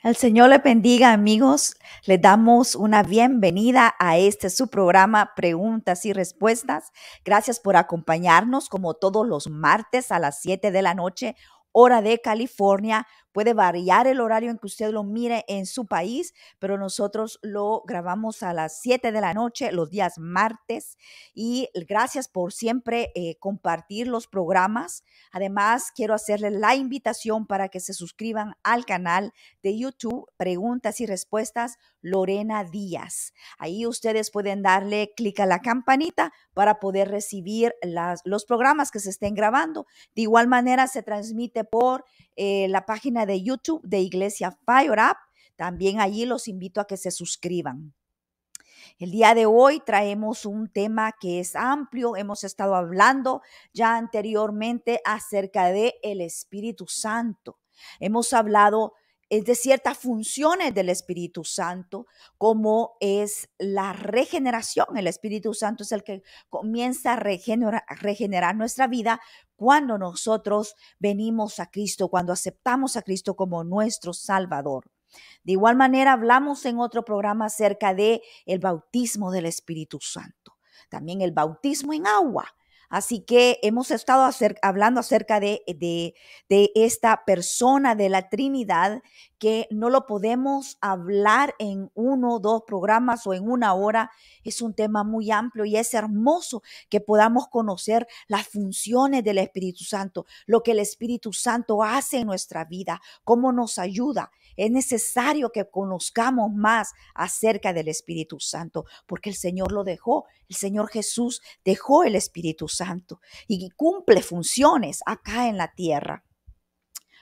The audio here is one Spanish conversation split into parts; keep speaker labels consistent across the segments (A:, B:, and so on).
A: El Señor le bendiga, amigos. Le damos una bienvenida a este su programa Preguntas y Respuestas. Gracias por acompañarnos como todos los martes a las 7 de la noche, hora de California. Puede variar el horario en que usted lo mire en su país, pero nosotros lo grabamos a las 7 de la noche los días martes. Y gracias por siempre compartir los programas. Además, quiero hacerle la invitación para que se suscriban al canal de YouTube, Preguntas y Respuestas, Lorena Díaz. Ahí ustedes pueden darle clic a la campanita para poder recibir los programas que se estén grabando. De igual manera se transmite por la página de YouTube de Iglesia Fire Up. También allí los invito a que se suscriban. El día de hoy traemos un tema que es amplio. Hemos estado hablando ya anteriormente acerca de el Espíritu Santo. Hemos hablado de ciertas funciones del Espíritu Santo, como es la regeneración. El Espíritu Santo es el que comienza a regenerar nuestra vida cuando nosotros venimos a Cristo, cuando aceptamos a Cristo como nuestro Salvador. De igual manera, hablamos en otro programa acerca de el bautismo del Espíritu Santo, también el bautismo en agua. Así que hemos estado hablando acerca de esta persona de la Trinidad, que no lo podemos hablar en uno o dos programas o en una hora. Es un tema muy amplio y es hermoso que podamos conocer las funciones del Espíritu Santo, lo que el Espíritu Santo hace en nuestra vida, cómo nos ayuda. Es necesario que conozcamos más acerca del Espíritu Santo, porque el Señor lo dejó. El Señor Jesús dejó el Espíritu Santo y cumple funciones acá en la tierra.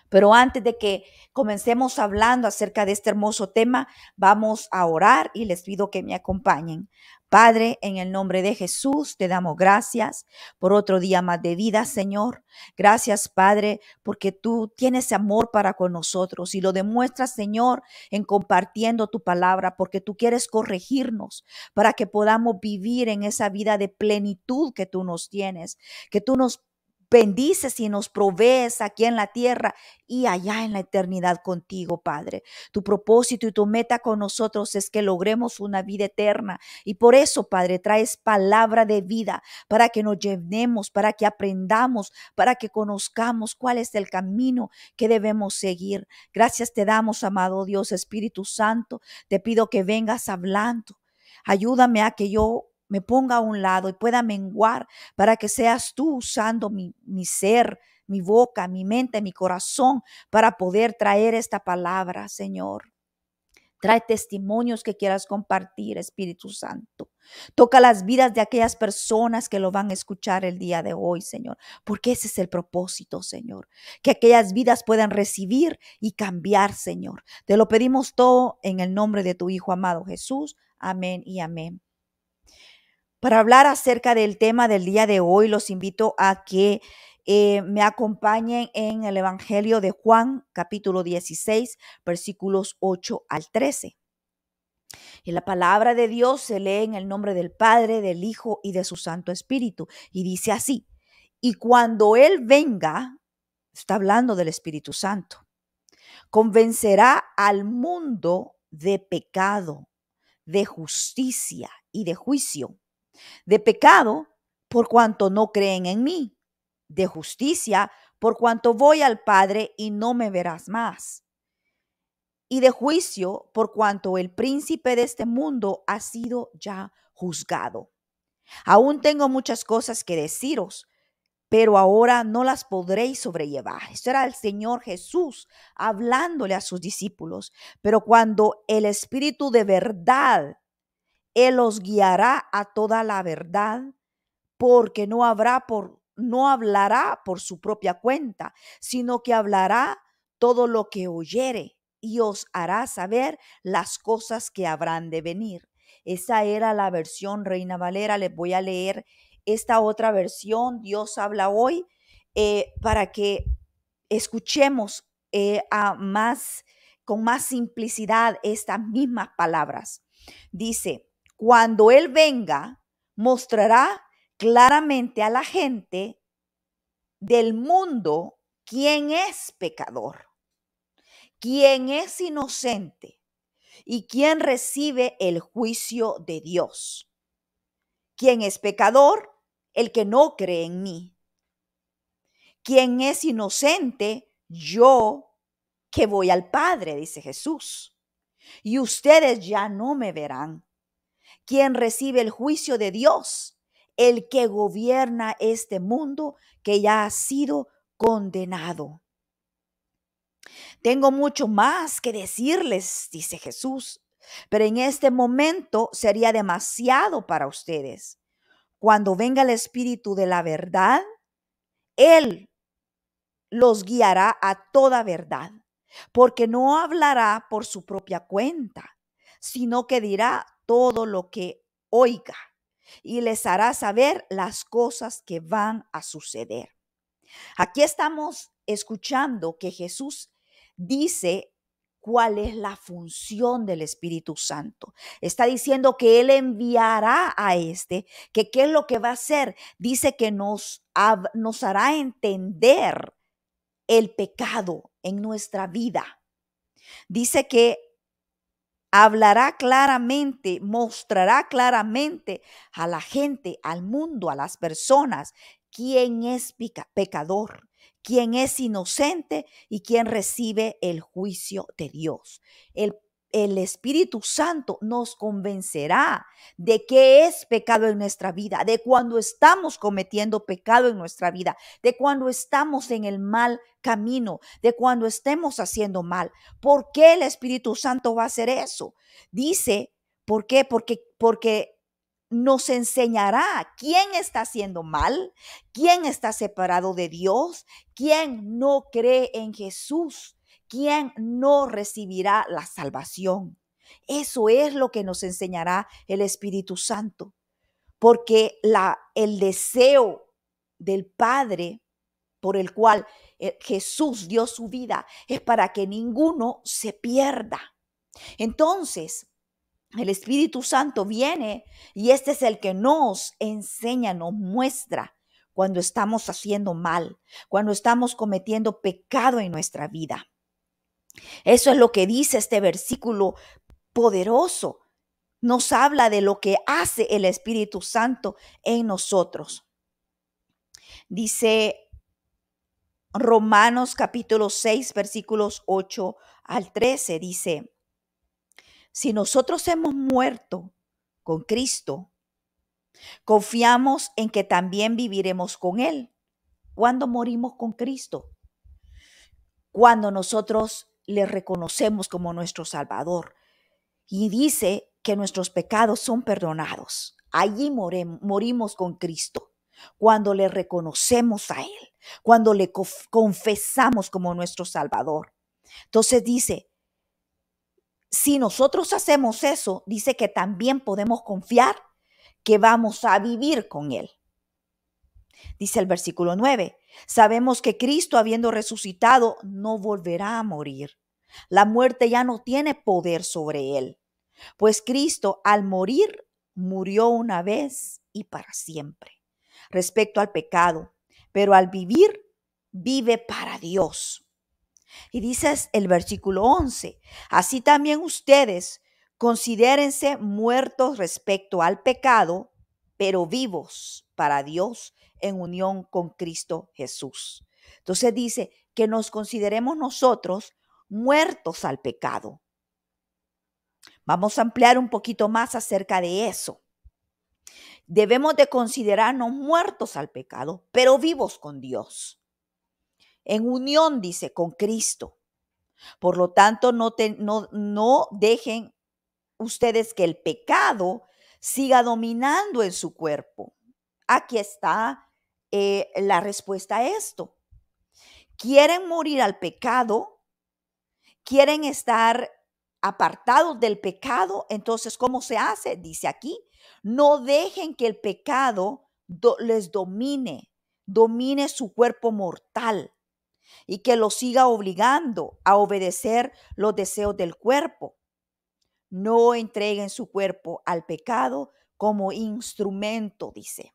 A: Pero antes de que comencemos hablando acerca de este hermoso tema, vamos a orar y les pido que me acompañen. Padre, en el nombre de Jesús, te damos gracias por otro día más de vida, Señor. Gracias, Padre, porque tú tienes amor para con nosotros y lo demuestras, Señor, en compartiendo tu palabra, porque tú quieres corregirnos para que podamos vivir en esa vida de plenitud que tú nos tienes, que tú nos bendices y nos provees aquí en la tierra y allá en la eternidad contigo, Padre. Tu propósito y tu meta con nosotros es que logremos una vida eterna. Y por eso, Padre, traes palabra de vida para que nos llenemos, para que aprendamos, para que conozcamos cuál es el camino que debemos seguir. Gracias te damos, amado Dios, Espíritu Santo. Te pido que vengas hablando. Ayúdame a que yo me ponga a un lado y pueda menguar para que seas tú usando mi ser, mi boca, mi mente, mi corazón para poder traer esta palabra, Señor. Trae testimonios que quieras compartir, Espíritu Santo. Toca las vidas de aquellas personas que lo van a escuchar el día de hoy, Señor, porque ese es el propósito, Señor. Que aquellas vidas puedan recibir y cambiar, Señor. Te lo pedimos todo en el nombre de tu Hijo amado Jesús. Amén y amén. Para hablar acerca del tema del día de hoy, los invito a que me acompañen en el Evangelio de Juan, capítulo 16, versículos 8 al 13. Y la palabra de Dios se lee en el nombre del Padre, del Hijo y de su Santo Espíritu. Y dice así: y cuando Él venga, está hablando del Espíritu Santo, convencerá al mundo de pecado, de justicia y de juicio. De pecado, por cuanto no creen en mí; de justicia, por cuanto voy al Padre y no me verás más; y de juicio, por cuanto el príncipe de este mundo ha sido ya juzgado. Aún tengo muchas cosas que deciros, pero ahora no las podréis sobrellevar. Esto era el Señor Jesús hablándole a sus discípulos. Pero cuando el Espíritu de verdad, Él os guiará a toda la verdad, porque no hablará por su propia cuenta, sino que hablará todo lo que oyere y os hará saber las cosas que habrán de venir. Esa era la versión Reina Valera. Les voy a leer esta otra versión, Dios habla hoy, para que escuchemos con más simplicidad estas mismas palabras. Dice: cuando Él venga, mostrará claramente a la gente del mundo quién es pecador, ¿quién es inocente y quién recibe el juicio de Dios? ¿Quién es pecador? El que no cree en mí. ¿Quién es inocente? Yo que voy al Padre, dice Jesús. Y ustedes ya no me verán. ¿Quién recibe el juicio de Dios? El que gobierna este mundo que ya ha sido condenado. Tengo mucho más que decirles, dice Jesús, pero en este momento sería demasiado para ustedes. Cuando venga el Espíritu de la verdad, Él los guiará a toda verdad, porque no hablará por su propia cuenta, sino que dirá todo lo que oiga y les hará saber las cosas que van a suceder. Aquí estamos escuchando que Jesús dice cuál es la función del Espíritu Santo. Está diciendo que Él enviará a que qué es lo que va a hacer. Dice que nos hará entender el pecado en nuestra vida. Dice que hablará claramente, mostrará claramente a la gente, al mundo, a las personas, quién es pecador, quién es inocente y quién recibe el juicio de Dios. El Espíritu Santo nos convencerá de qué es pecado en nuestra vida, de cuando estamos cometiendo pecado en nuestra vida, de cuando estamos en el mal camino, de cuando estemos haciendo mal. ¿Por qué el Espíritu Santo va a hacer eso? Dice, ¿por qué? Porque nos enseñará quién está haciendo mal, quién está separado de Dios, quién no cree en Jesús, quién no recibirá la salvación. Eso es lo que nos enseñará el Espíritu Santo, porque el deseo del Padre por el cual Jesús dio su vida es para que ninguno se pierda. Entonces, el Espíritu Santo viene y este es el que nos enseña, nos muestra cuando estamos haciendo mal, cuando estamos cometiendo pecado en nuestra vida. Eso es lo que dice este versículo poderoso. Nos habla de lo que hace el Espíritu Santo en nosotros. Dice Romanos capítulo 6, versículos 8 al 13, dice: si nosotros hemos muerto con Cristo, confiamos en que también viviremos con Él. ¿Cuándo morimos con Cristo? Cuando nosotros le reconocemos como nuestro Salvador. Y dice que nuestros pecados son perdonados. Allí morimos con Cristo. Cuando le reconocemos a Él, cuando le confesamos como nuestro Salvador. Entonces dice, si nosotros hacemos eso, dice que también podemos confiar que vamos a vivir con Él. Dice el versículo 9, sabemos que Cristo, habiendo resucitado, no volverá a morir. La muerte ya no tiene poder sobre Él, pues Cristo al morir, murió una vez y para siempre respecto al pecado, pero al vivir, vive para Dios. Y dice el versículo 11, así también ustedes considérense muertos respecto al pecado, pero vivos para Dios en unión con Cristo Jesús. Entonces dice que nos consideremos nosotros muertos al pecado. Vamos a ampliar un poquito más acerca de eso. Debemos de considerarnos muertos al pecado, pero vivos con Dios. En unión, dice, con Cristo. Por lo tanto, no dejen ustedes que el pecado siga dominando en su cuerpo. Aquí está la respuesta a esto. ¿Quieren morir al pecado? ¿Quieren estar apartados del pecado? Entonces, ¿cómo se hace? Dice aquí, no dejen que el pecado les domine su cuerpo mortal y que los siga obligando a obedecer los deseos del cuerpo. No entreguen su cuerpo al pecado como instrumento, dice,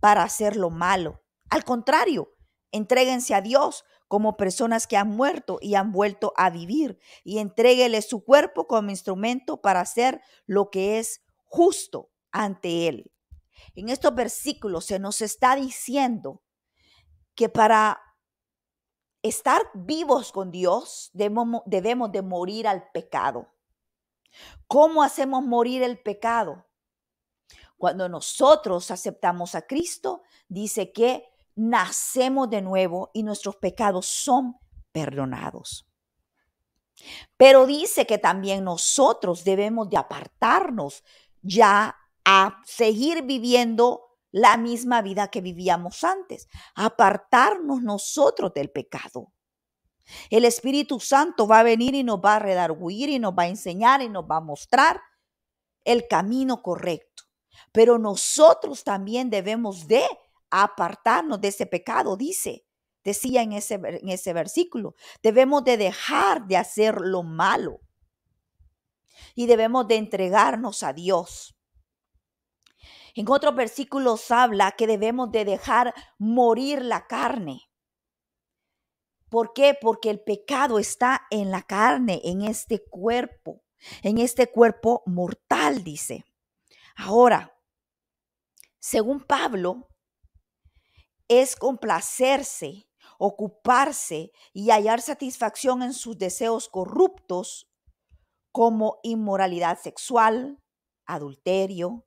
A: para hacer lo malo. Al contrario, Entréguense a Dios como personas que han muerto y han vuelto a vivir, y entréguele su cuerpo como instrumento para hacer lo que es justo ante Él. En estos versículos se nos está diciendo que para estar vivos con Dios debemos de morir al pecado. ¿Cómo hacemos morir el pecado? Cuando nosotros aceptamos a Cristo, dice que nacemos de nuevo y nuestros pecados son perdonados. Pero dice que también nosotros debemos de apartarnos ya a seguir viviendo la misma vida que vivíamos antes, apartarnos nosotros del pecado. El Espíritu Santo va a venir y nos va a redarguir y nos va a enseñar y nos va a mostrar el camino correcto. Pero nosotros también debemos de apartarnos de ese pecado, decía en ese versículo. Debemos de dejar de hacer lo malo y debemos de entregarnos a Dios. En otros versículos habla que debemos de dejar morir la carne. ¿Por qué? Porque el pecado está en la carne, en este cuerpo mortal, dice. Ahora, según Pablo, es complacerse, ocuparse y hallar satisfacción en sus deseos corruptos como inmoralidad sexual, adulterio,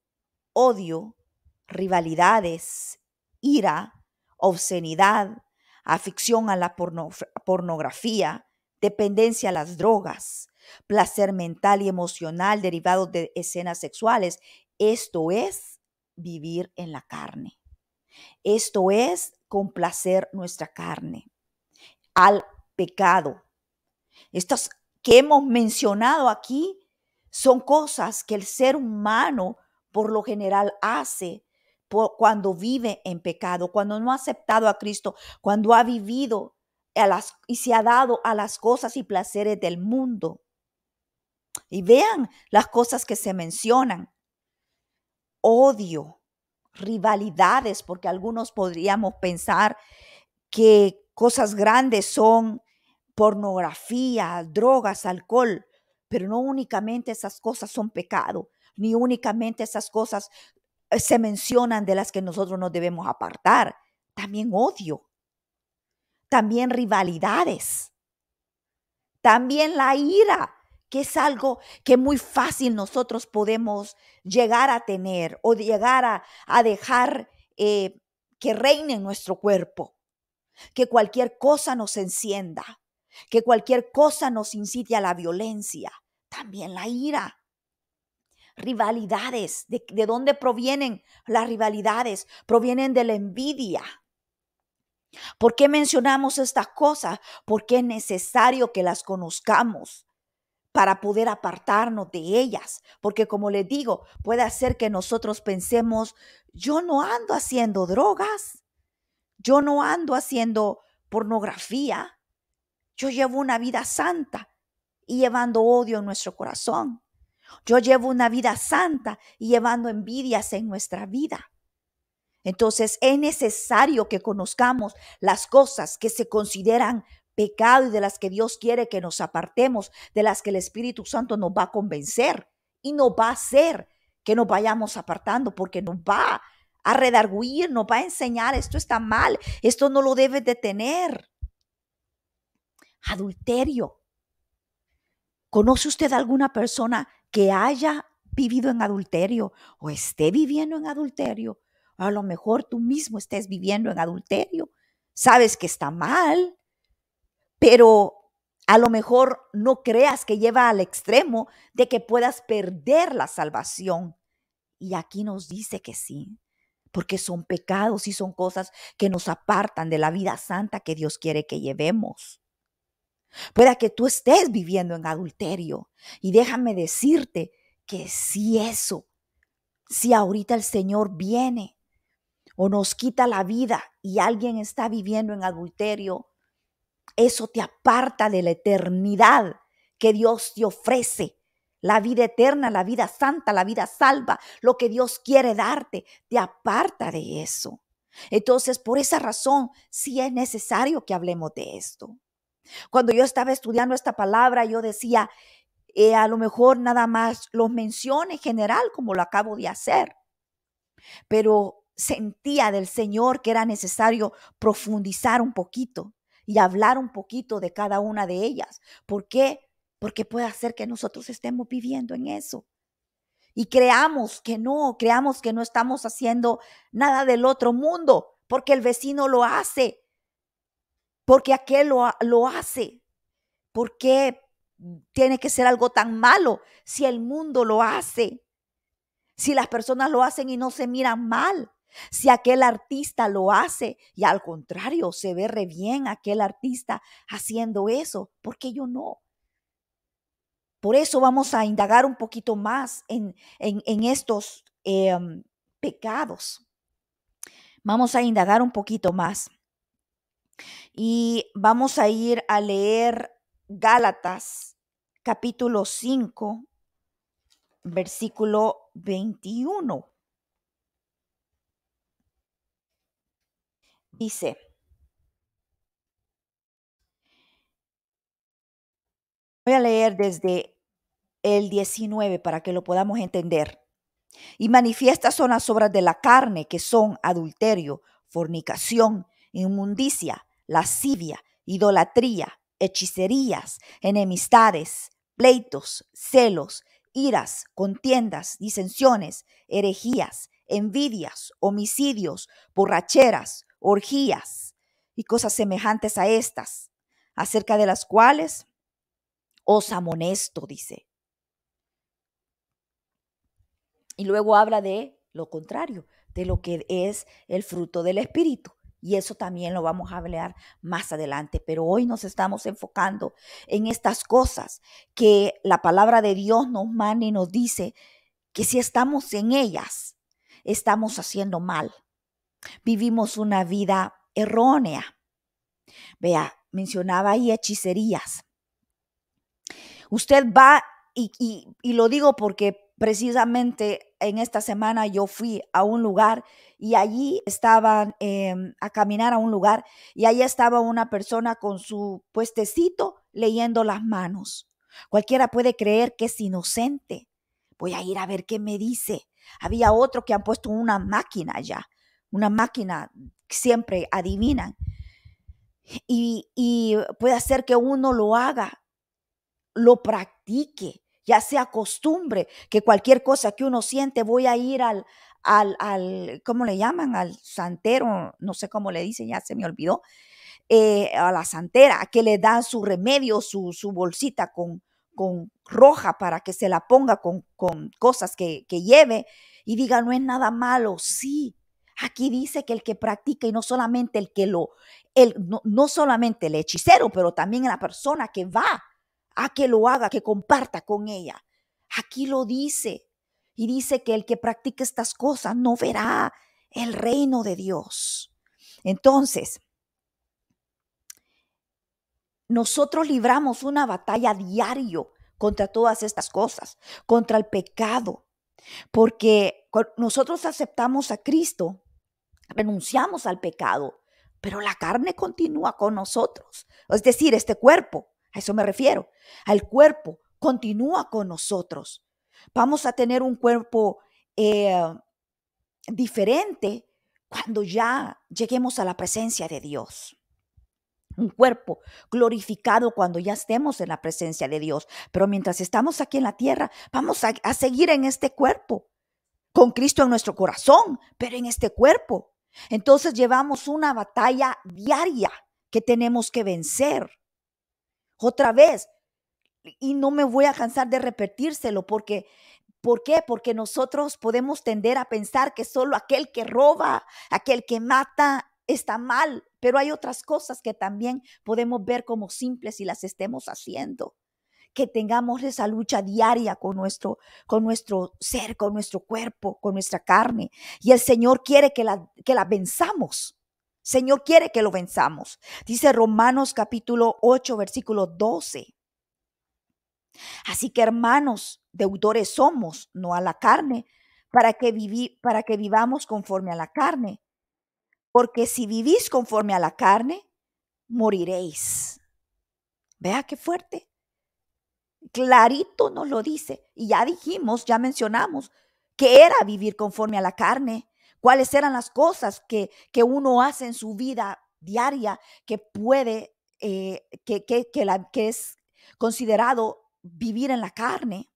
A: odio, rivalidades, ira, obscenidad, afición a la pornografía, dependencia a las drogas, placer mental y emocional derivado de escenas sexuales. Esto es vivir en la carne. Esto es complacer nuestra carne al pecado. Estas que hemos mencionado aquí son cosas que el ser humano por lo general hace cuando vive en pecado, cuando no ha aceptado a Cristo, cuando ha vivido y se ha dado a las cosas y placeres del mundo. Y vean las cosas que se mencionan: odio, rivalidades, porque algunos podríamos pensar que cosas grandes son pornografía, drogas, alcohol, pero no únicamente esas cosas son pecado, ni únicamente esas cosas se mencionan de las que nosotros nos debemos apartar. También odio, también rivalidades, también la ira, que es algo que muy fácil nosotros podemos llegar a tener o llegar a dejar que reine en nuestro cuerpo, que cualquier cosa nos encienda, que cualquier cosa nos incite a la violencia. También la ira. Rivalidades. ¿De dónde provienen las rivalidades? Provienen de la envidia. ¿Por qué mencionamos estas cosas? Porque es necesario que las conozcamos para poder apartarnos de ellas. Porque como les digo, puede hacer que nosotros pensemos: yo no ando haciendo drogas, yo no ando haciendo pornografía, yo llevo una vida santa y llevando odio en nuestro corazón. Yo llevo una vida santa y llevando envidias en nuestra vida. Entonces es necesario que conozcamos las cosas que se consideran pecado y de las que Dios quiere que nos apartemos, de las que el Espíritu Santo nos va a convencer y nos va a hacer que nos vayamos apartando, porque nos va a redarguir, nos va a enseñar: esto está mal, esto no lo debes de tener. Adulterio. ¿Conoce usted alguna persona que haya vivido en adulterio o esté viviendo en adulterio? A lo mejor tú mismo estés viviendo en adulterio. Sabes que está mal, pero a lo mejor no creas que lleva al extremo de que puedas perder la salvación. Y aquí nos dice que sí, porque son pecados y son cosas que nos apartan de la vida santa que Dios quiere que llevemos. Pueda que tú estés viviendo en adulterio. Y déjame decirte que si ahorita el Señor viene o nos quita la vida y alguien está viviendo en adulterio, eso te aparta de la eternidad que Dios te ofrece. La vida eterna, la vida santa, la vida salva, lo que Dios quiere darte, te aparta de eso. Entonces, por esa razón, sí es necesario que hablemos de esto. Cuando yo estaba estudiando esta palabra, yo decía, a lo mejor nada más los menciono en general, como lo acabo de hacer, pero sentía del Señor que era necesario profundizar un poquito y hablar un poquito de cada una de ellas. ¿Por qué? Porque puede hacer que nosotros estemos viviendo en eso. Y creamos que no estamos haciendo nada del otro mundo, porque el vecino lo hace, porque aquel lo hace. ¿Por qué tiene que ser algo tan malo si el mundo lo hace? Si las personas lo hacen y no se miran mal. Si aquel artista lo hace y al contrario se ve re bien aquel artista haciendo eso, ¿por qué yo no? Por eso vamos a indagar un poquito más en estos pecados. Vamos a indagar un poquito más y vamos a ir a leer Gálatas capítulo 5, versículo 21. Dice, voy a leer desde el 19 para que lo podamos entender. Y manifiestas son las obras de la carne, que son adulterio, fornicación, inmundicia, lascivia, idolatría, hechicerías, enemistades, pleitos, celos, iras, contiendas, disensiones, herejías, envidias, homicidios, borracheras, orgías y cosas semejantes a estas, acerca de las cuales os amonesto, dice. Y luego habla de lo contrario, de lo que es el fruto del Espíritu. Y eso también lo vamos a hablar más adelante. Pero hoy nos estamos enfocando en estas cosas que la palabra de Dios nos manda y nos dice que si estamos en ellas, estamos haciendo mal. Vivimos una vida errónea. Vea, mencionaba ahí hechicerías. Usted va y lo digo porque precisamente en esta semana yo fui a un lugar y allí estaban a caminar a un lugar y allí estaba una persona con su puestecito leyendo las manos. Cualquiera puede creer que es inocente. Voy a ir a ver qué me dice. Había otro que han puesto una máquina allá, una máquina que siempre adivinan y puede hacer que uno lo haga, lo practique, ya sea costumbre, que cualquier cosa que uno siente, voy a ir ¿cómo le llaman? Al santero, no sé cómo le dicen, ya se me olvidó, a la santera, que le da su remedio, su bolsita con roja para que se la ponga con cosas que lleve y diga, no es nada malo, sí. Aquí dice que el que practica y no solamente no solamente el hechicero, pero también la persona que va a que lo haga, que comparta con ella. Aquí lo dice. Y dice que el que practica estas cosas no verá el reino de Dios. Entonces, nosotros libramos una batalla diario contra todas estas cosas, contra el pecado, porque nosotros aceptamos a Cristo, renunciamos al pecado, pero la carne continúa con nosotros. Es decir, este cuerpo, a eso me refiero, al cuerpo continúa con nosotros. Vamos a tener un cuerpo diferente cuando ya lleguemos a la presencia de Dios. Un cuerpo glorificado cuando ya estemos en la presencia de Dios. Pero mientras estamos aquí en la tierra, vamos a seguir en este cuerpo, con Cristo en nuestro corazón, pero en este cuerpo. Entonces llevamos una batalla diaria que tenemos que vencer. Otra vez, y no me voy a cansar de repetírselo porque ¿por qué? Porque nosotros podemos tender a pensar que solo aquel que roba, aquel que mata, está mal, pero hay otras cosas que también podemos ver como simples y las estemos haciendo. Que tengamos esa lucha diaria con nuestro ser, con nuestro cuerpo, con nuestra carne. Y el Señor quiere que la venzamos. Señor quiere que lo venzamos. Dice Romanos capítulo 8, versículo 12. Así que hermanos, deudores somos, no a la carne, para que vivamos conforme a la carne. porque si vivís conforme a la carne, moriréis. Vea qué fuerte. Clarito nos lo dice. Y ya dijimos, ya mencionamos, que era vivir conforme a la carne. Cuáles eran las cosas que uno hace en su vida diaria que puede, que es considerado vivir en la carne.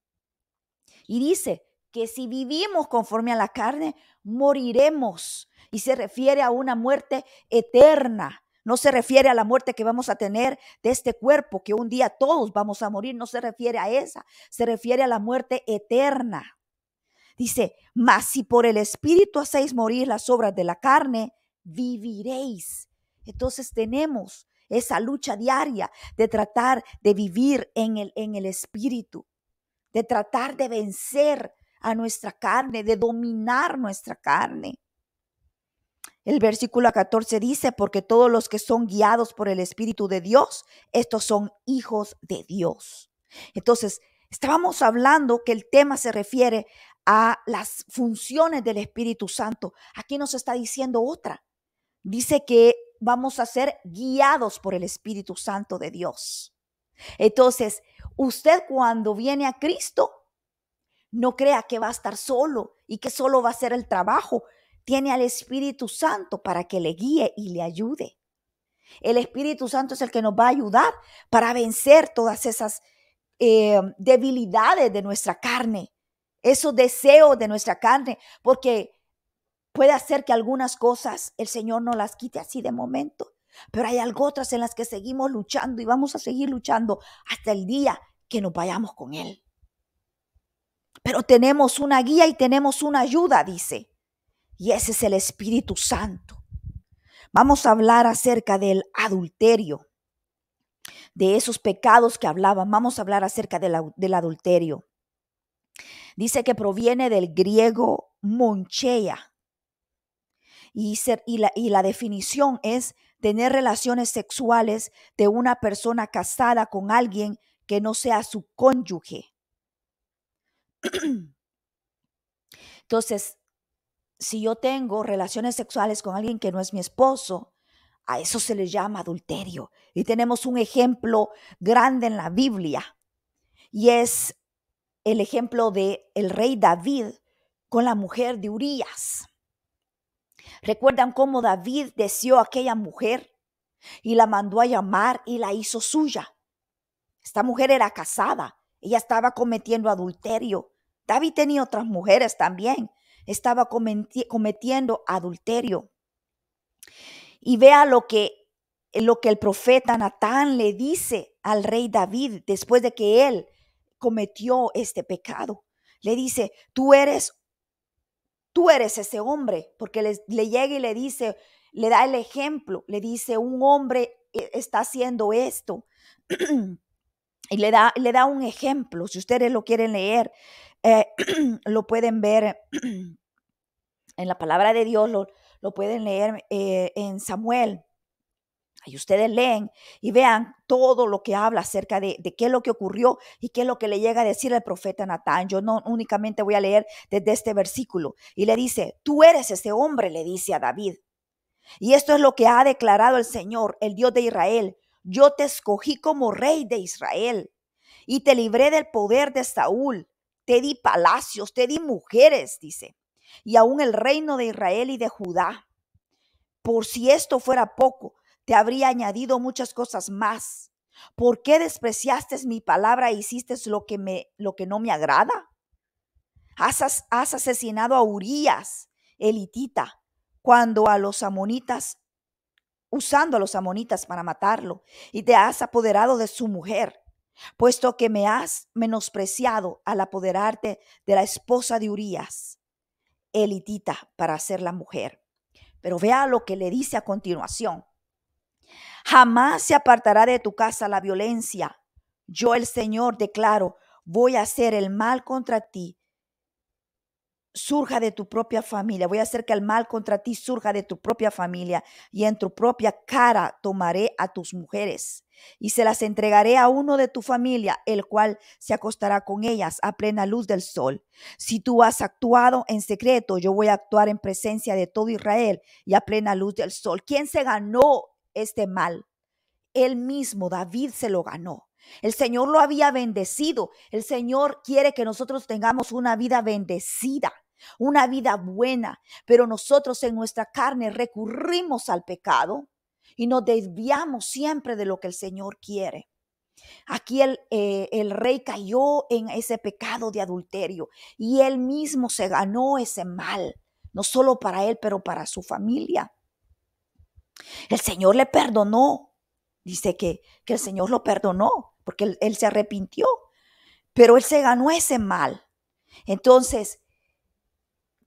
A: Y dice que si vivimos conforme a la carne, moriremos. Y se refiere a una muerte eterna. No se refiere a la muerte que vamos a tener de este cuerpo, que un día todos vamos a morir. No se refiere a esa. Se refiere a la muerte eterna. Dice, mas si por el Espíritu hacéis morir las obras de la carne, viviréis. Entonces tenemos esa lucha diaria de tratar de vivir en el Espíritu, de tratar de vencer a nuestra carne, de dominar nuestra carne. El versículo 14 dice, porque todos los que son guiados por el Espíritu de Dios, estos son hijos de Dios. Entonces, estábamos hablando que el tema se refiere a las funciones del Espíritu Santo. Aquí nos está diciendo otra. Dice que vamos a ser guiados por el Espíritu Santo de Dios. Entonces, usted cuando viene a Cristo, no crea que va a estar solo y que solo va a hacer el trabajo. Tiene al Espíritu Santo para que le guíe y le ayude. El Espíritu Santo es el que nos va a ayudar para vencer todas esas debilidades de nuestra carne, esos deseos de nuestra carne, porque puede hacer que algunas cosas el Señor no las quite así de momento, pero hay algo otras en las que seguimos luchando y vamos a seguir luchando hasta el día que nos vayamos con Él. Pero tenemos una guía y tenemos una ayuda, dice, y ese es el Espíritu Santo. Vamos a hablar acerca del adulterio, de esos pecados que hablaban. Vamos a hablar acerca del adulterio. Dice que proviene del griego moncheia y la definición es tener relaciones sexuales de una persona casada con alguien que no sea su cónyuge. Entonces, si yo tengo relaciones sexuales con alguien que no es mi esposo, a eso se le llama adulterio. Y tenemos un ejemplo grande en la Biblia, y es el ejemplo de el rey David con la mujer de Urías. ¿Recuerdan cómo David deseó a aquella mujer y la mandó a llamar y la hizo suya? Esta mujer era casada, ella estaba cometiendo adulterio. David tenía otras mujeres también, estaba cometiendo adulterio. Y vea lo que el profeta Natán le dice al rey David después de que él cometió este pecado. Le dice, tú eres ese hombre, porque le llega y le dice, le da el ejemplo, le dice, un hombre está haciendo esto. Y le da un ejemplo. Si ustedes lo quieren leer, lo pueden ver en la palabra de Dios, lo pueden leer en Samuel. Ahí ustedes leen y vean todo lo que habla acerca de qué es lo que ocurrió y qué es lo que le llega a decir el profeta Natán. Yo no únicamente voy a leer desde este versículo. Y le dice, tú eres ese hombre, le dice a David. Y esto es lo que ha declarado el Señor, el Dios de Israel. Yo te escogí como rey de Israel y te libré del poder de Saúl. Te di palacios, te di mujeres, dice, y aún el reino de Israel y de Judá. Por si esto fuera poco, te habría añadido muchas cosas más. ¿Por qué despreciaste mi palabra e hiciste lo que no me agrada? Has asesinado a Urías, el hitita, usando a los amonitas para matarlo, y te has apoderado de su mujer, puesto que me has menospreciado al apoderarte de la esposa de Urías, el hitita, para hacerla mujer. Pero vea lo que le dice a continuación. Jamás se apartará de tu casa la violencia. Yo, el Señor, declaro, voy a hacer el mal contra ti surja de tu propia familia. Voy a hacer que el mal contra ti surja de tu propia familia y en tu propia cara tomaré a tus mujeres y se las entregaré a uno de tu familia, el cual se acostará con ellas a plena luz del sol. Si tú has actuado en secreto, yo voy a actuar en presencia de todo Israel y a plena luz del sol. ¿Quién se ganó este mal? Él mismo, David, se lo ganó. El Señor lo había bendecido. El Señor quiere que nosotros tengamos una vida bendecida, una vida buena, pero nosotros en nuestra carne recurrimos al pecado y nos desviamos siempre de lo que el Señor quiere. Aquí el rey cayó en ese pecado de adulterio y él mismo se ganó ese mal, no solo para él, pero para su familia. El Señor le perdonó. Dice que el Señor lo perdonó porque él se arrepintió, pero él se ganó ese mal. Entonces,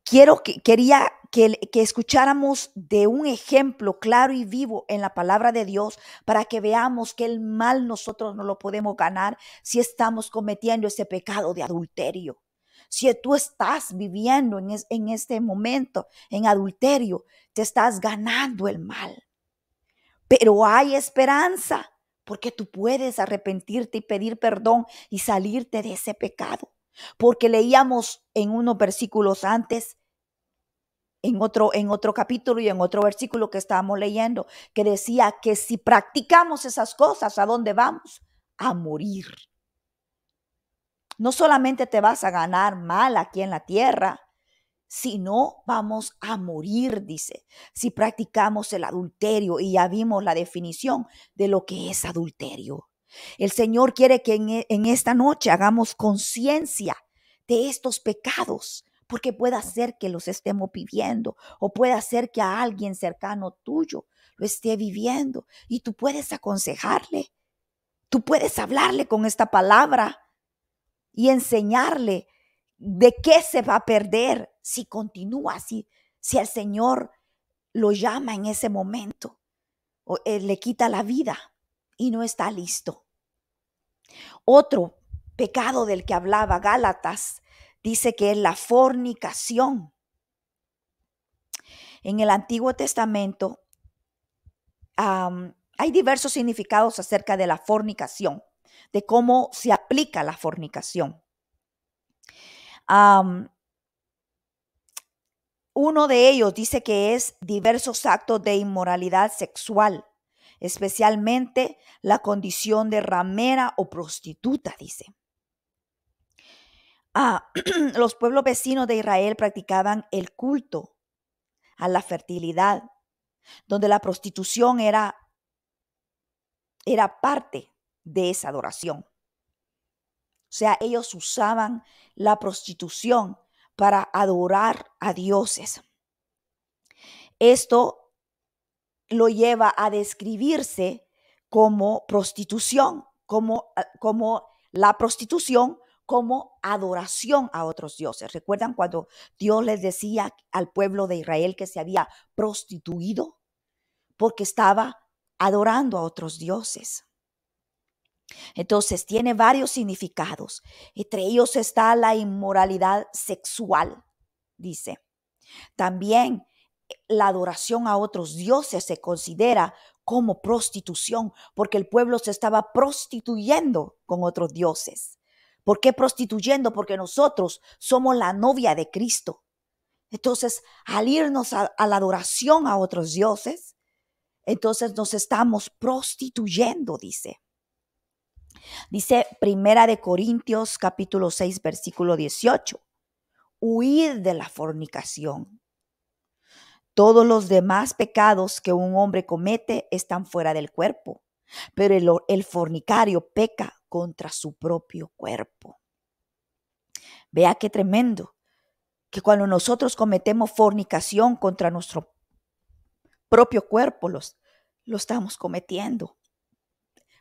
A: quería que escucháramos de un ejemplo claro y vivo en la palabra de Dios para que veamos que el mal nosotros no lo podemos ganar si estamos cometiendo ese pecado de adulterio. Si tú estás viviendo en este momento en adulterio, te estás ganando el mal. Pero hay esperanza porque tú puedes arrepentirte y pedir perdón y salirte de ese pecado. Porque leíamos en unos versículos antes, en otro capítulo y en otro versículo que estábamos leyendo, que decía que si practicamos esas cosas, ¿a dónde vamos? A morir. No solamente te vas a ganar mal aquí en la tierra, si no, vamos a morir, dice, si practicamos el adulterio. Y ya vimos la definición de lo que es adulterio. El Señor quiere que en esta noche hagamos conciencia de estos pecados, porque puede ser que los estemos viviendo o puede ser que a alguien cercano tuyo lo esté viviendo y tú puedes aconsejarle, tú puedes hablarle con esta palabra y enseñarle de qué se va a perder si continúa así, si el Señor lo llama en ese momento o le quita la vida y no está listo. Otro pecado del que hablaba Gálatas dice que es la fornicación. En el Antiguo Testamento hay diversos significados acerca de la fornicación, de cómo se aplica la fornicación. Uno de ellos dice que es diversos actos de inmoralidad sexual, especialmente la condición de ramera o prostituta, dice. Los pueblos vecinos de Israel practicaban el culto a la fertilidad, donde la prostitución era parte de esa adoración. O sea, ellos usaban la prostitución para adorar a dioses. Esto lo lleva a describirse como prostitución, como la prostitución, como adoración a otros dioses. ¿Recuerdan cuando Dios les decía al pueblo de Israel que se había prostituido? Porque estaba adorando a otros dioses. Entonces tiene varios significados. Entre ellos está la inmoralidad sexual, dice. También la adoración a otros dioses se considera como prostitución, porque el pueblo se estaba prostituyendo con otros dioses. ¿Por qué prostituyendo? Porque nosotros somos la novia de Cristo. Entonces, al irnos a la adoración a otros dioses, entonces nos estamos prostituyendo, dice. Dice Primera de Corintios capítulo 6 versículo 18. Huid de la fornicación. Todos los demás pecados que un hombre comete están fuera del cuerpo, pero el fornicario peca contra su propio cuerpo. Vea qué tremendo, que cuando nosotros cometemos fornicación contra nuestro propio cuerpo, lo estamos cometiendo.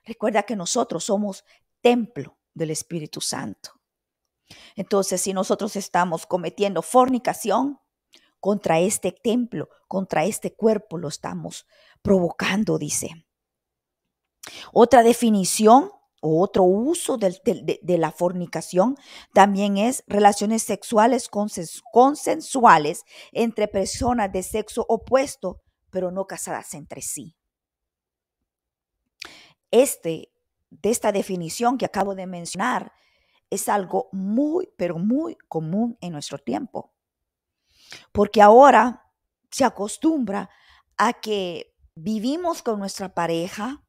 A: Recuerda que nosotros somos templo del Espíritu Santo. Entonces, si nosotros estamos cometiendo fornicación contra este templo, contra este cuerpo, lo estamos provocando, dice. Otra definición Otro uso de la fornicación también es relaciones sexuales consensuales entre personas de sexo opuesto, pero no casadas entre sí. De esta definición que acabo de mencionar es algo muy, pero muy común en nuestro tiempo, porque ahora se acostumbra a que vivimos con nuestra pareja,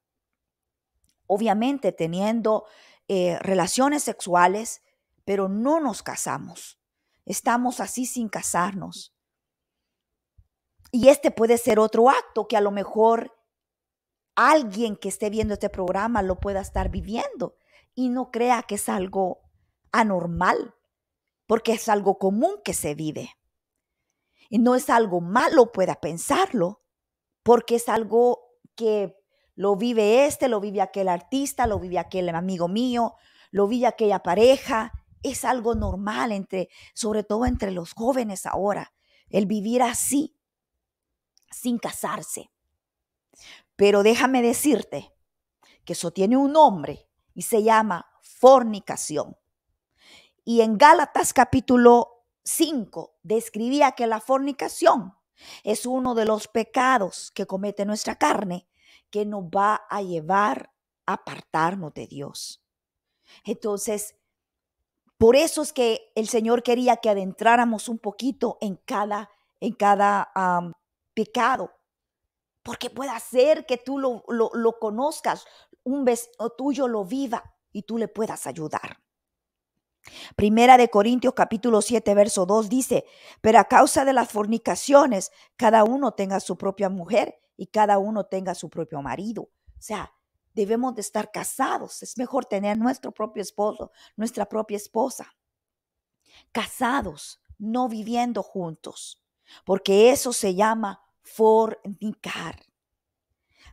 A: obviamente teniendo relaciones sexuales, pero no nos casamos. Estamos así sin casarnos. Y este puede ser otro acto que a lo mejor alguien que esté viendo este programa lo pueda estar viviendo y no crea que es algo anormal, porque es algo común que se vive. Y no es algo malo, pueda pensarlo, porque es algo que lo vive lo vive aquel artista, lo vive aquel amigo mío, lo vive aquella pareja. Es algo normal sobre todo entre los jóvenes ahora, el vivir así, sin casarse. Pero déjame decirte que eso tiene un nombre y se llama fornicación. Y en Gálatas capítulo 5 describía que la fornicación es uno de los pecados que comete nuestra carne que nos va a llevar a apartarnos de Dios. Entonces, por eso es que el Señor quería que adentráramos un poquito en cada pecado, porque puede ser que tú lo conozcas, un vecino tuyo lo viva y tú le puedas ayudar. Primera de Corintios capítulo 7, verso 2 dice, pero a causa de las fornicaciones, cada uno tenga su propia mujer y cada uno tenga su propio marido. O sea, debemos de estar casados. Es mejor tener nuestro propio esposo, nuestra propia esposa. Casados, no viviendo juntos, porque eso se llama fornicar.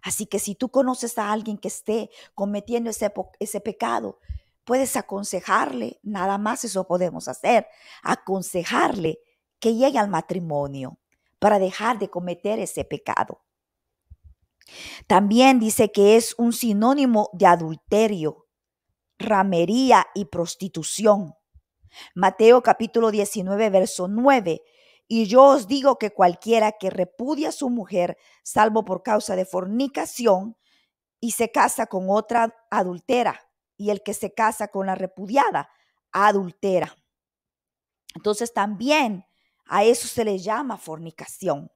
A: Así que si tú conoces a alguien que esté cometiendo ese pecado, puedes aconsejarle, nada más eso podemos hacer, aconsejarle que llegue al matrimonio para dejar de cometer ese pecado. También dice que es un sinónimo de adulterio, ramería y prostitución. Mateo capítulo 19, verso 9. Y yo os digo que cualquiera que repudia a su mujer, salvo por causa de fornicación, y se casa con otra adultera, y el que se casa con la repudiada adultera. Entonces también a eso se le llama fornicación.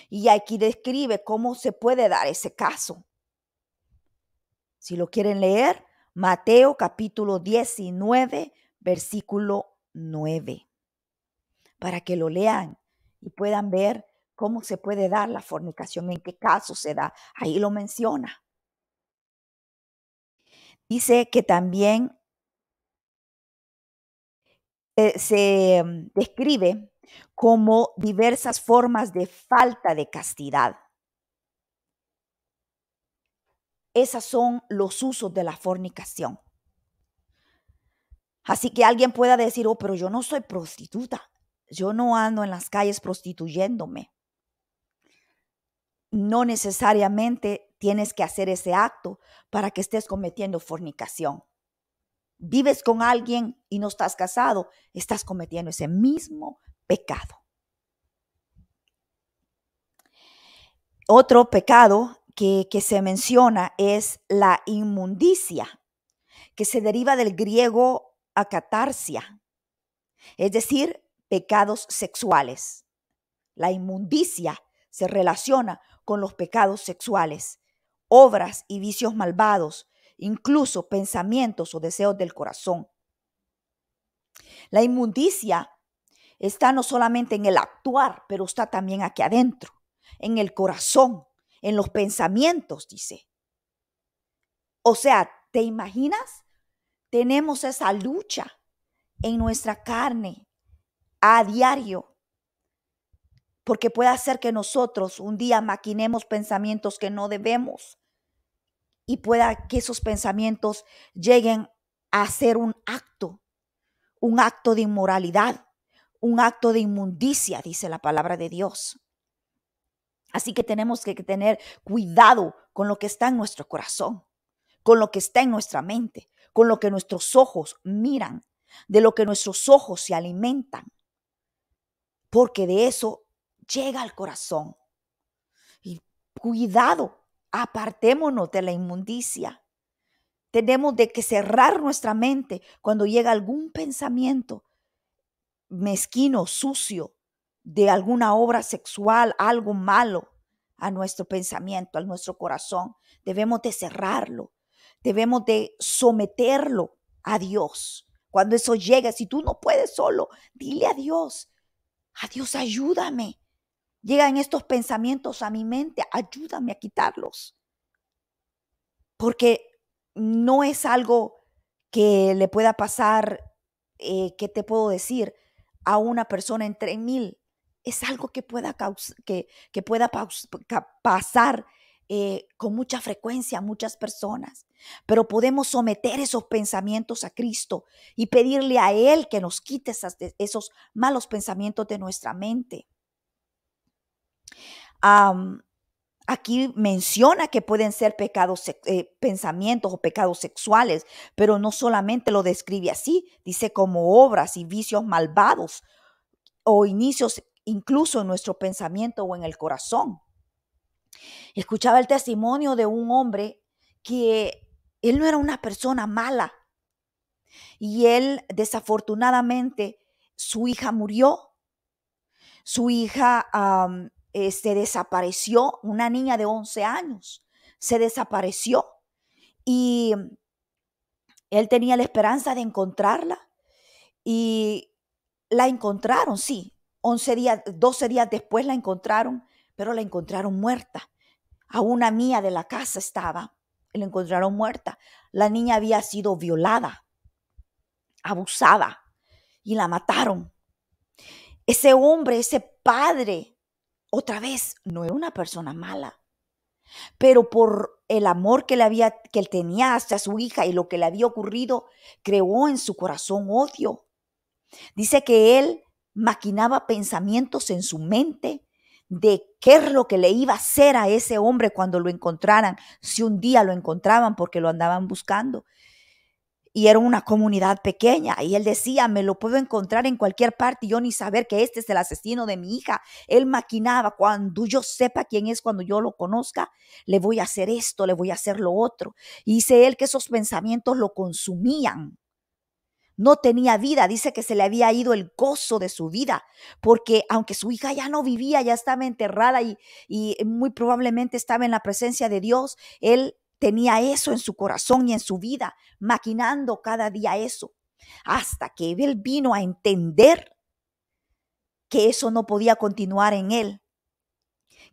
A: Y aquí describe cómo se puede dar ese caso. Si lo quieren leer, Mateo capítulo 19, versículo 9, para que lo lean y puedan ver cómo se puede dar la fornicación, en qué caso se da. Ahí lo menciona. Dice que también se describe como diversas formas de falta de castidad. Esos son los usos de la fornicación. Así que alguien pueda decir, oh, pero yo no soy prostituta. Yo no ando en las calles prostituyéndome. No necesariamente tienes que hacer ese acto para que estés cometiendo fornicación. Vives con alguien y no estás casado, estás cometiendo ese mismo pecado. Otro pecado que se menciona es la inmundicia, que se deriva del griego akatarsia, es decir, pecados sexuales. La inmundicia se relaciona con los pecados sexuales, obras y vicios malvados, incluso pensamientos o deseos del corazón. La inmundicia está no solamente en el actuar, pero está también aquí adentro, en el corazón, en los pensamientos, dice. O sea, ¿te imaginas? Tenemos esa lucha en nuestra carne a diario, porque puede hacer que nosotros un día maquinemos pensamientos que no debemos y pueda que esos pensamientos lleguen a ser un acto de inmoralidad, un acto de inmundicia, dice la palabra de Dios. Así que tenemos que tener cuidado con lo que está en nuestro corazón, con lo que está en nuestra mente, con lo que nuestros ojos miran, de lo que nuestros ojos se alimentan, porque de eso llega al corazón. Y cuidado, apartémonos de la inmundicia. Tenemos de que cerrar nuestra mente cuando llega algún pensamiento mezquino, sucio, de alguna obra sexual, algo malo a nuestro pensamiento, a nuestro corazón. Debemos de cerrarlo, debemos de someterlo a Dios. Cuando eso llegue, si tú no puedes solo, dile a Dios, ayúdame. Llegan estos pensamientos a mi mente, ayúdame a quitarlos. Porque no es algo que le pueda pasar, ¿qué te puedo decir? A una persona entre mil. Es algo que pueda, pasar con mucha frecuencia a muchas personas. Pero podemos someter esos pensamientos a Cristo y pedirle a Él que nos quite esos malos pensamientos de nuestra mente. Aquí menciona que pueden ser pensamientos o pecados sexuales, pero no solamente lo describe así, dice como obras y vicios malvados o inicios incluso en nuestro pensamiento o en el corazón. Escuchaba el testimonio de un hombre que él no era una persona mala y él desafortunadamente su hija murió. Su hija se desapareció, una niña de 11 años, se desapareció y él tenía la esperanza de encontrarla y la encontraron, sí, 12 días después la encontraron, pero la encontraron muerta. A una mía de la casa estaba, la encontraron muerta. La niña había sido violada, abusada y la mataron. Ese hombre, ese padre, otra vez, no era una persona mala, pero por el amor que él tenía hacia su hija y lo que le había ocurrido, creó en su corazón odio. Dice que él maquinaba pensamientos en su mente de qué es lo que le iba a hacer a ese hombre cuando lo encontraran, si un día lo encontraban porque lo andaban buscando. Y era una comunidad pequeña. Y él decía, me lo puedo encontrar en cualquier parte y yo ni saber que este es el asesino de mi hija. Él maquinaba, cuando yo sepa quién es, cuando yo lo conozca, le voy a hacer esto, le voy a hacer lo otro. Y dice él que esos pensamientos lo consumían. No tenía vida, dice que se le había ido el gozo de su vida, porque aunque su hija ya no vivía, ya estaba enterrada y muy probablemente estaba en la presencia de Dios, él tenía eso en su corazón y en su vida, maquinando cada día eso, hasta que él vino a entender que eso no podía continuar en él,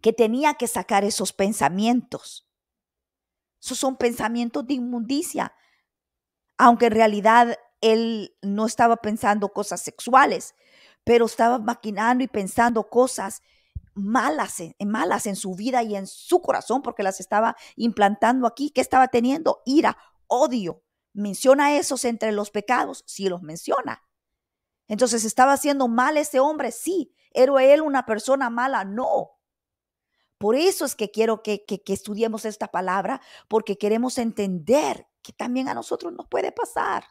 A: que tenía que sacar esos pensamientos. Esos son pensamientos de inmundicia, aunque en realidad él no estaba pensando cosas sexuales, pero estaba maquinando y pensando cosas malas en su vida y en su corazón, porque las estaba implantando aquí. ¿Qué estaba teniendo? Ira, odio. ¿Menciona esos entre los pecados? Sí, los menciona. Entonces, ¿estaba haciendo mal ese hombre? Sí. ¿Era él una persona mala? No. Por eso es que quiero que estudiemos esta palabra, porque queremos entender que también a nosotros nos puede pasar.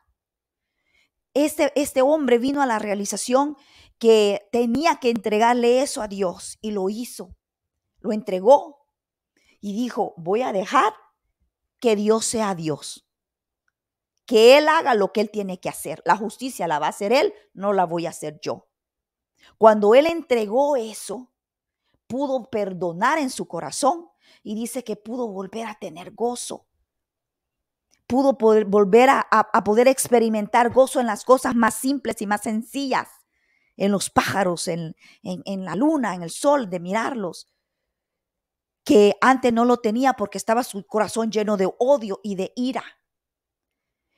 A: Este hombre vino a la realización que tenía que entregarle eso a Dios y lo hizo, lo entregó y dijo, voy a dejar que Dios sea Dios, que Él haga lo que Él tiene que hacer. La justicia la va a hacer Él, no la voy a hacer yo. Cuando Él entregó eso, pudo perdonar en su corazón y dice que pudo volver a tener gozo. Pudo volver a poder experimentar gozo en las cosas más simples y más sencillas, en los pájaros, en la luna, en el sol, de mirarlos, que antes no lo tenía porque estaba su corazón lleno de odio y de ira.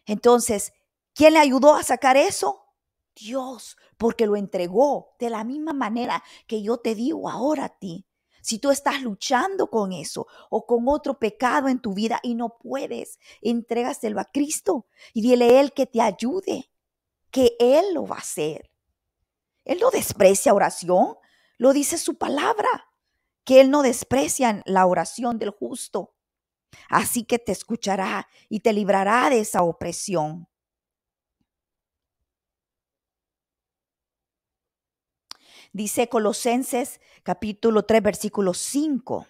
A: Entonces, ¿quién le ayudó a sacar eso? Dios, porque lo entregó de la misma manera que yo te digo ahora a ti. Si tú estás luchando con eso o con otro pecado en tu vida y no puedes, entrégaselo a Cristo y dile a Él que te ayude, que Él lo va a hacer. Él no desprecia oración, lo dice su palabra, que Él no desprecia la oración del justo. Así que te escuchará y te librará de esa opresión. Dice Colosenses capítulo 3, versículo 5.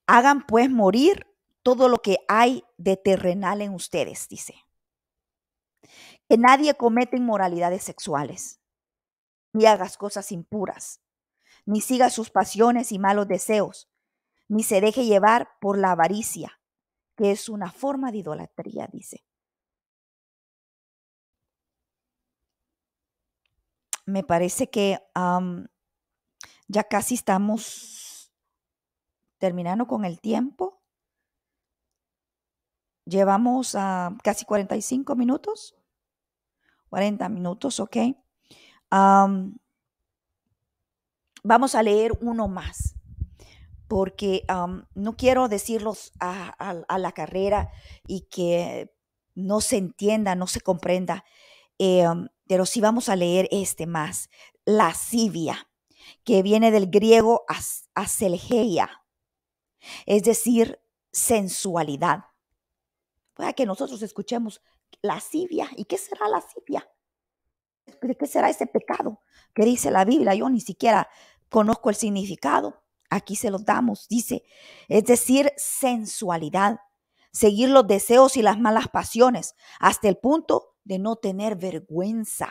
A: Hagan pues morir todo lo que hay de terrenal en ustedes, dice. Que nadie cometa inmoralidades sexuales, ni hagas cosas impuras, ni siga sus pasiones y malos deseos, ni se deje llevar por la avaricia, que es una forma de idolatría, dice. Me parece que ya casi estamos terminando con el tiempo. Llevamos casi 45 minutos. 40 minutos, ok. Vamos a leer uno más, porque no quiero decirlos a la carrera y que no se entienda, no se comprenda, pero sí vamos a leer este más, lascivia, que viene del griego aselgeia, es decir, sensualidad. Puede que nosotros escuchemos lascivia. ¿Y qué será lascivia? ¿De qué será ese pecado que dice la Biblia? Yo ni siquiera conozco el significado. Aquí se los damos. Dice, es decir, sensualidad, seguir los deseos y las malas pasiones hasta el punto de no tener vergüenza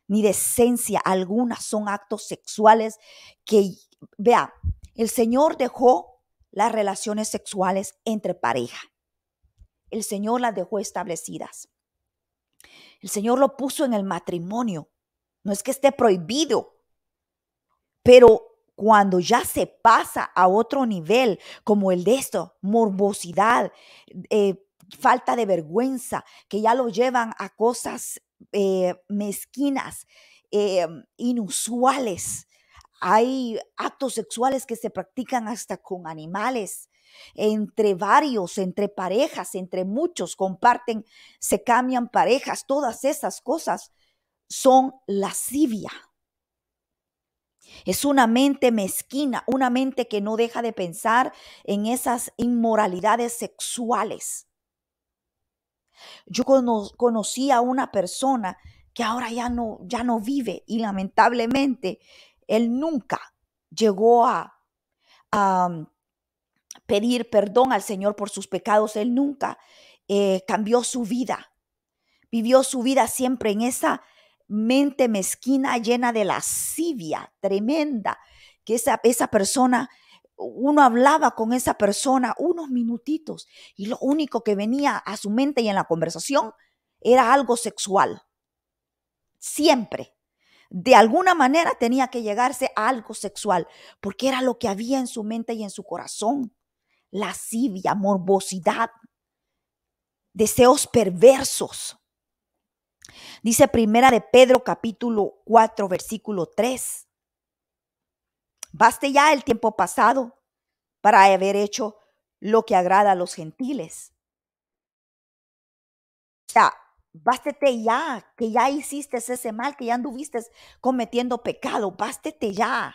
A: ni decencia alguna. Son actos sexuales que, vea, el Señor dejó las relaciones sexuales entre pareja. El Señor las dejó establecidas. El Señor lo puso en el matrimonio. No es que esté prohibido, pero cuando ya se pasa a otro nivel, como el de esto, morbosidad, falta de vergüenza, que ya lo llevan a cosas mezquinas, inusuales. Hay actos sexuales que se practican hasta con animales, entre varios, entre parejas, entre muchos comparten, se cambian parejas. Todas esas cosas son lascivia. Es una mente mezquina, una mente que no deja de pensar en esas inmoralidades sexuales. Yo conocí a una persona que ahora ya no vive, y lamentablemente él nunca llegó a pedir perdón al Señor por sus pecados. Él nunca cambió su vida. Vivió su vida siempre en esa mente mezquina, llena de lascivia tremenda, que esa persona, uno hablaba con esa persona unos minutitos y lo único que venía a su mente y en la conversación era algo sexual. Siempre. De alguna manera tenía que llegarse a algo sexual, porque era lo que había en su mente y en su corazón. Lascivia, morbosidad, deseos perversos. Dice Primera de Pedro capítulo 4 versículo 3. Baste ya el tiempo pasado para haber hecho lo que agrada a los gentiles. O sea, bástete ya, que ya hiciste ese mal, que ya anduviste cometiendo pecado. Bástete ya,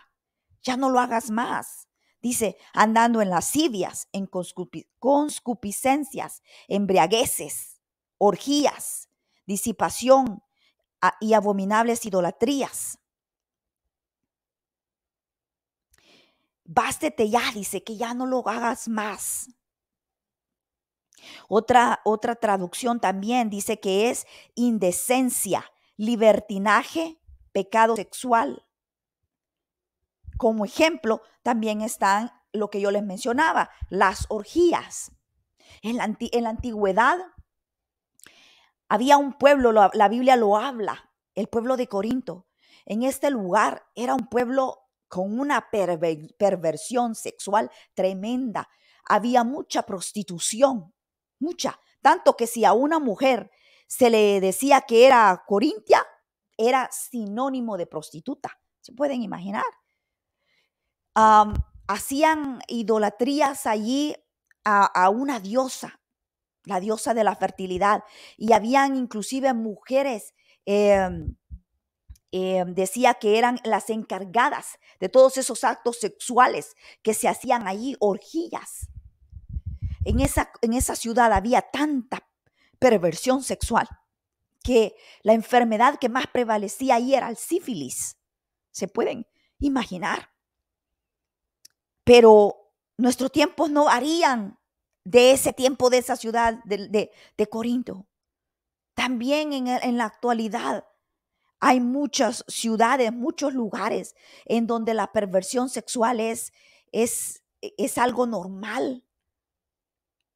A: ya no lo hagas más. Dice, andando en lascivias, en concupiscencias, embriagueces, orgías, disipación y abominables idolatrías. Bástete ya, dice, que ya no lo hagas más. Otra traducción también dice que es indecencia, libertinaje, pecado sexual. Como ejemplo, también están lo que yo les mencionaba, las orgías. En la antigüedad había un pueblo, la Biblia lo habla, el pueblo de Corinto. En este lugar era un pueblo con una perversión sexual tremenda. Había mucha prostitución, mucha. Tanto que si a una mujer se le decía que era corintia, era sinónimo de prostituta. ¿Se pueden imaginar? Hacían idolatrías allí a una diosa, la diosa de la fertilidad. Y habían inclusive mujeres decía que eran las encargadas de todos esos actos sexuales que se hacían allí, orgías. En esa ciudad había tanta perversión sexual que la enfermedad que más prevalecía ahí era el sífilis. ¿Se pueden imaginar? Pero nuestros tiempos no varían de ese tiempo de esa ciudad de Corinto. También en la actualidad hay muchas ciudades, muchos lugares en donde la perversión sexual es algo normal.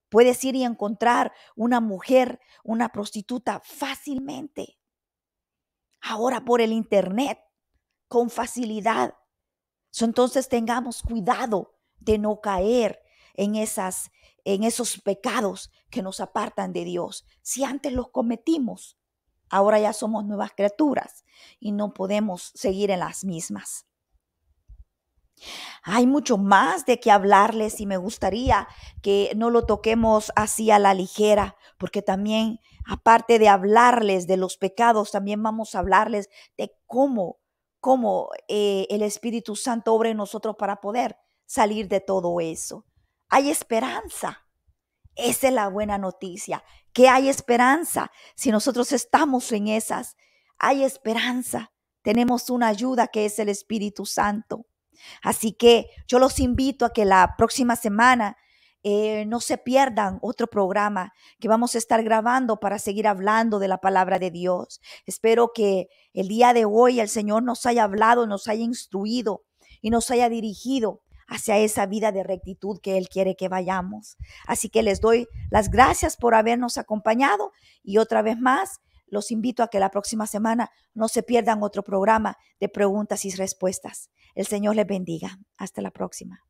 A: Puedes ir y encontrar una mujer, una prostituta fácilmente. Ahora por el internet, con facilidad. Entonces tengamos cuidado de no caer en esos pecados que nos apartan de Dios. Si antes los cometimos, ahora ya somos nuevas criaturas y no podemos seguir en las mismas. Hay mucho más de qué hablarles y me gustaría que no lo toquemos así a la ligera, porque también, aparte de hablarles de los pecados, también vamos a hablarles de cómo el Espíritu Santo obra en nosotros para poder salir de todo eso. Hay esperanza. Esa es la buena noticia, que hay esperanza. Si nosotros estamos en esas, hay esperanza. Tenemos una ayuda que es el Espíritu Santo. Así que yo los invito a que la próxima semana no se pierdan otro programa que vamos a estar grabando para seguir hablando de la palabra de Dios. Espero que el día de hoy el Señor nos haya hablado, nos haya instruido y nos haya dirigido hacia esa vida de rectitud que Él quiere que vayamos. Así que les doy las gracias por habernos acompañado y otra vez más los invito a que la próxima semana no se pierdan otro programa de preguntas y respuestas. El Señor les bendiga. Hasta la próxima.